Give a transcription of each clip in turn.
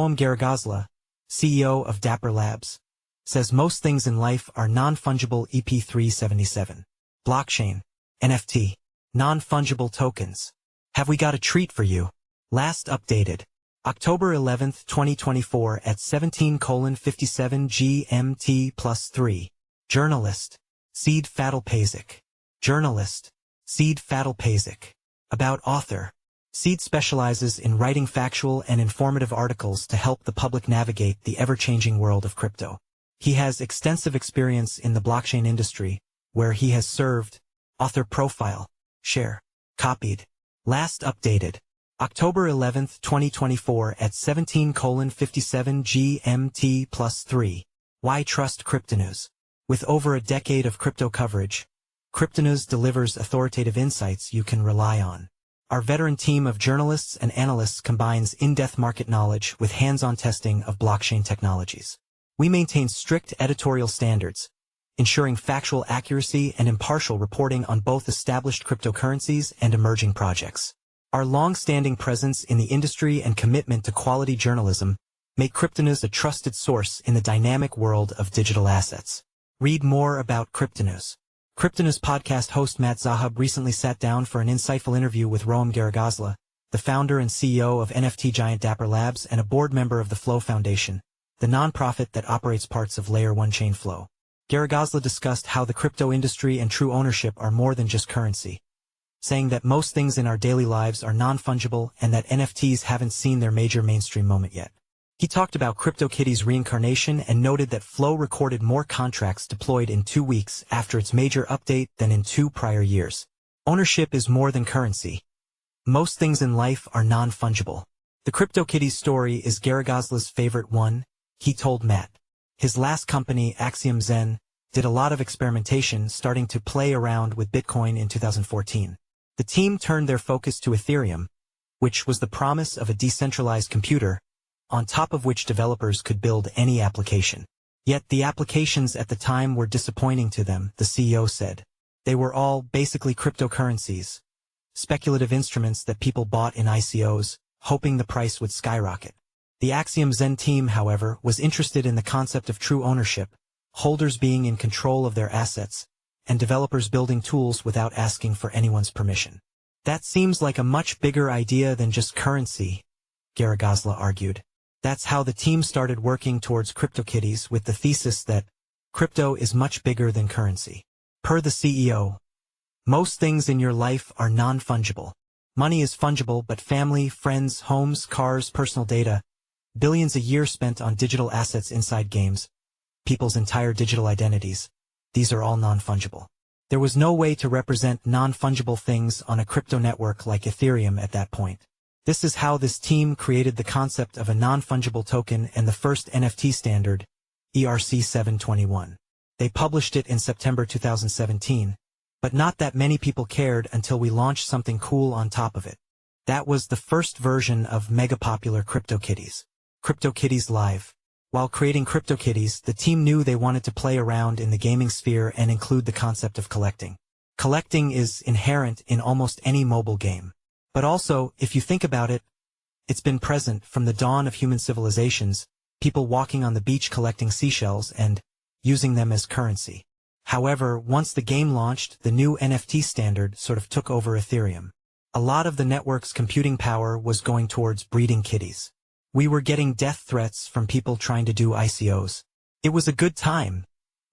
Roham Gharegozlou, CEO of Dapper Labs, says most things in life are non-fungible. EP377. Blockchain, NFT, non-fungible tokens. Have we got a treat for you? Last updated. October 11, 2024 at 17:57 GMT+3. Journalist, Fadilpašić. Journalist, Fadilpašić. About author. Seed specializes in writing factual and informative articles to help the public navigate the ever-changing world of crypto. He has extensive experience in the blockchain industry, where he has served. Author profile. Share. Copied. Last updated. October 11, 2024 at 17:57 GMT+3. Why trust Cryptonews? With over a decade of crypto coverage, Cryptonews delivers authoritative insights you can rely on. Our veteran team of journalists and analysts combines in-depth market knowledge with hands-on testing of blockchain technologies. We maintain strict editorial standards, ensuring factual accuracy and impartial reporting on both established cryptocurrencies and emerging projects. Our long-standing presence in the industry and commitment to quality journalism make Cryptonews a trusted source in the dynamic world of digital assets. Read more about Cryptonews. Cryptonews podcast host Matt Zahab recently sat down for an insightful interview with Roham Gharegozlou, the founder and CEO of NFT giant Dapper Labs and a board member of the Flow Foundation, the nonprofit that operates parts of Layer 1 chain Flow. Gharegozlou discussed how the crypto industry and true ownership are more than just currency, saying that most things in our daily lives are non-fungible and that NFTs haven't seen their major mainstream moment yet. He talked about CryptoKitties' reincarnation and noted that Flow recorded more contracts deployed in 2 weeks after its major update than in 2 prior years. Ownership is more than currency. Most things in life are non-fungible. The CryptoKitties story is Gharegozlou's favorite one, he told Matt. His last company, Axiom Zen, did a lot of experimentation, starting to play around with Bitcoin in 2014. The team turned their focus to Ethereum, which was the promise of a decentralized computer, on top of which developers could build any application. Yet the applications at the time were disappointing to them, the CEO said. They were all basically cryptocurrencies, speculative instruments that people bought in ICOs, hoping the price would skyrocket. The Axiom Zen team, however, was interested in the concept of true ownership, holders being in control of their assets, and developers building tools without asking for anyone's permission. That seems like a much bigger idea than just currency, Gharegozlou argued. That's how the team started working towards CryptoKitties, with the thesis that crypto is much bigger than currency. Per the CEO, most things in your life are non-fungible. Money is fungible, but family, friends, homes, cars, personal data, billions a year spent on digital assets inside games, people's entire digital identities, these are all non-fungible. There was no way to represent non-fungible things on a crypto network like Ethereum at that point. This is how this team created the concept of a non-fungible token and the first NFT standard, ERC-721. They published it in September 2017, but not that many people cared until we launched something cool on top of it. That was the first version of mega-popular CryptoKitties, CryptoKitties Live. While creating CryptoKitties, the team knew they wanted to play around in the gaming sphere and include the concept of collecting. Collecting is inherent in almost any mobile game. But also, if you think about it, it's been present from the dawn of human civilizations, people walking on the beach collecting seashells and using them as currency. However, once the game launched, the new NFT standard sort of took over Ethereum. A lot of the network's computing power was going towards breeding kitties. We were getting death threats from people trying to do ICOs. It was a good time,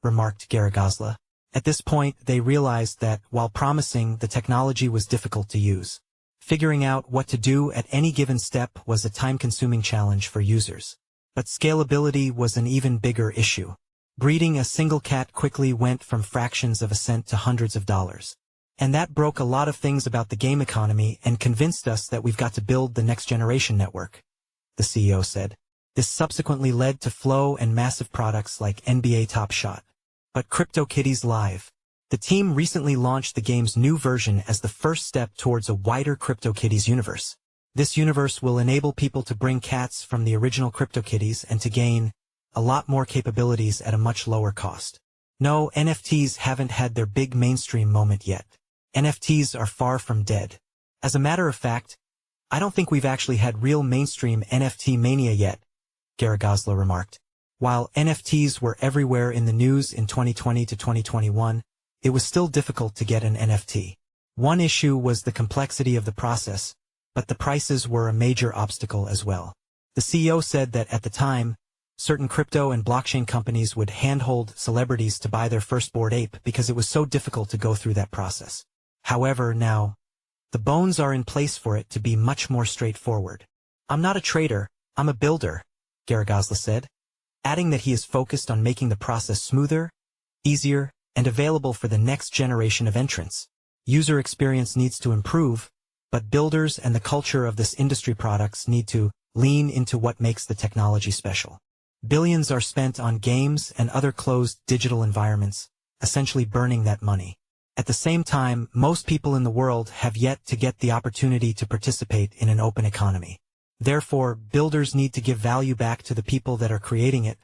remarked Gharegozlou. At this point, they realized that, while promising, the technology was difficult to use. Figuring out what to do at any given step was a time-consuming challenge for users. But scalability was an even bigger issue. Breeding a single cat quickly went from fractions of a cent to hundreds of dollars. And that broke a lot of things about the game economy and convinced us that we've got to build the next generation network, the CEO said. This subsequently led to Flow and massive products like NBA Top Shot. But CryptoKitties Live. The team recently launched the game's new version as the first step towards a wider CryptoKitties universe. This universe will enable people to bring cats from the original CryptoKitties and to gain a lot more capabilities at a much lower cost. No, NFTs haven't had their big mainstream moment yet. NFTs are far from dead. As a matter of fact, I don't think we've actually had real mainstream NFT mania yet, Gharegozlou remarked. While NFTs were everywhere in the news in 2020 to 2021, it was still difficult to get an NFT. One issue was the complexity of the process, but the prices were a major obstacle as well. The CEO said that at the time, certain crypto and blockchain companies would handhold celebrities to buy their first Bored Ape because it was so difficult to go through that process. However, now, the bones are in place for it to be much more straightforward. "I'm not a trader, I'm a builder," Gharegozlou said, adding that he is focused on making the process smoother, easier, and available for the next generation of entrants. User experience needs to improve, but builders and the culture of this industry products need to lean into what makes the technology special. Billions are spent on games and other closed digital environments, essentially burning that money. At the same time, most people in the world have yet to get the opportunity to participate in an open economy. Therefore, builders need to give value back to the people that are creating it,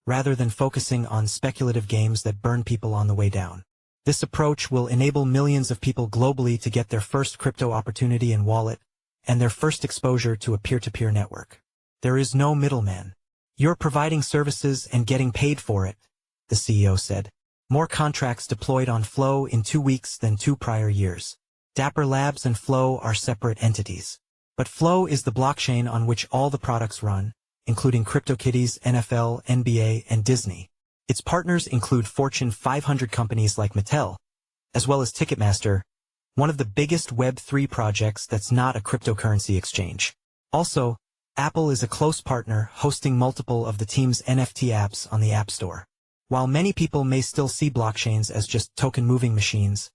rather than focusing on speculative games that burn people on the way down. This approach will enable millions of people globally to get their first crypto opportunity and wallet, and their first exposure to a peer-to-peer network. There is no middleman. You're providing services and getting paid for it, the CEO said. More contracts deployed on Flow in 2 weeks than 2 prior years. Dapper Labs and Flow are separate entities. But Flow is the blockchain on which all the products run, including CryptoKitties, NFL, NBA, and Disney. Its partners include Fortune 500 companies like Mattel, as well as Ticketmaster, one of the biggest Web3 projects that's not a cryptocurrency exchange. Also, Apple is a close partner, hosting multiple of the team's NFT apps on the App Store. While many people may still see blockchains as just token-moving machines,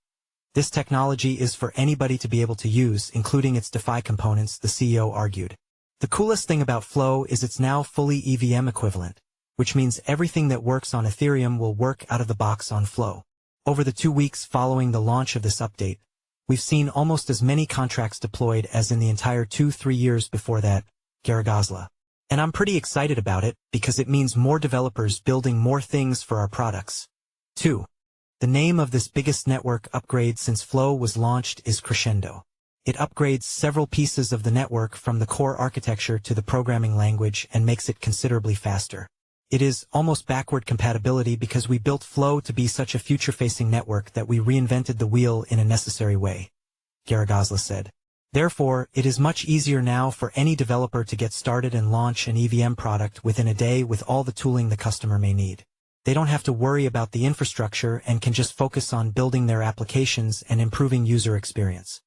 this technology is for anybody to be able to use, including its DeFi components, the CEO argued. The coolest thing about Flow is it's now fully EVM equivalent, which means everything that works on Ethereum will work out of the box on Flow. Over the 2 weeks following the launch of this update, we've seen almost as many contracts deployed as in the entire 2-3 years before that, Gharegozlou. And I'm pretty excited about it because it means more developers building more things for our products. 2. The name of this biggest network upgrade since Flow was launched is Crescendo. It upgrades several pieces of the network from the core architecture to the programming language and makes it considerably faster. It is almost backward compatibility because we built Flow to be such a future-facing network that we reinvented the wheel in a necessary way, Gharegozlou said. Therefore, it is much easier now for any developer to get started and launch an EVM product within a day with all the tooling the customer may need. They don't have to worry about the infrastructure and can just focus on building their applications and improving user experience.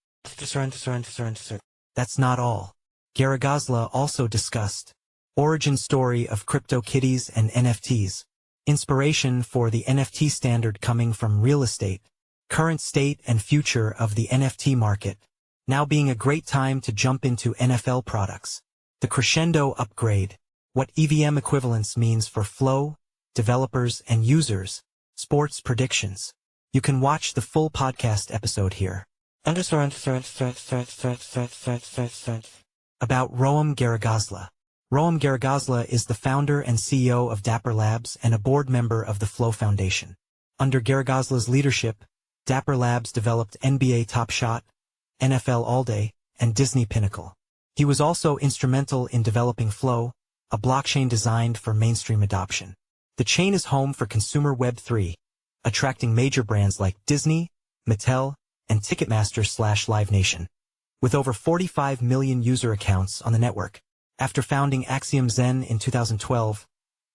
That's not all. Gharegozlou also discussed origin story of CryptoKitties and NFTs, inspiration for the NFT standard coming from real estate, current state and future of the NFT market, now being a great time to jump into NFL products, the Crescendo upgrade, what EVM equivalence means for Flow, developers and users, sports predictions. You can watch the full podcast episode here. About Roham Gharegozlou. Roham Gharegozlou is the founder and CEO of Dapper Labs and a board member of the Flow Foundation. Under Gharegozlou's leadership, Dapper Labs developed NBA Top Shot, NFL All Day, and Disney Pinnacle. He was also instrumental in developing Flow, a blockchain designed for mainstream adoption. The chain is home for consumer Web3, attracting major brands like Disney, Mattel, and Ticketmaster/Live Nation. With over 45 million user accounts on the network, after founding Axiom Zen in 2012,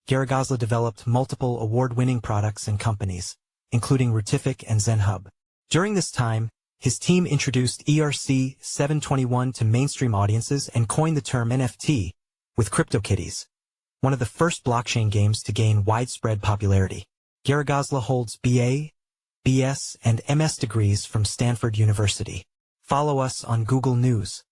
Gharegozlou developed multiple award-winning products and companies, including Rutific and ZenHub. During this time, his team introduced ERC-721 to mainstream audiences and coined the term NFT with CryptoKitties, one of the first blockchain games to gain widespread popularity. Gharegozlou holds BA, BS, and MS degrees from Stanford University. Follow us on Google News.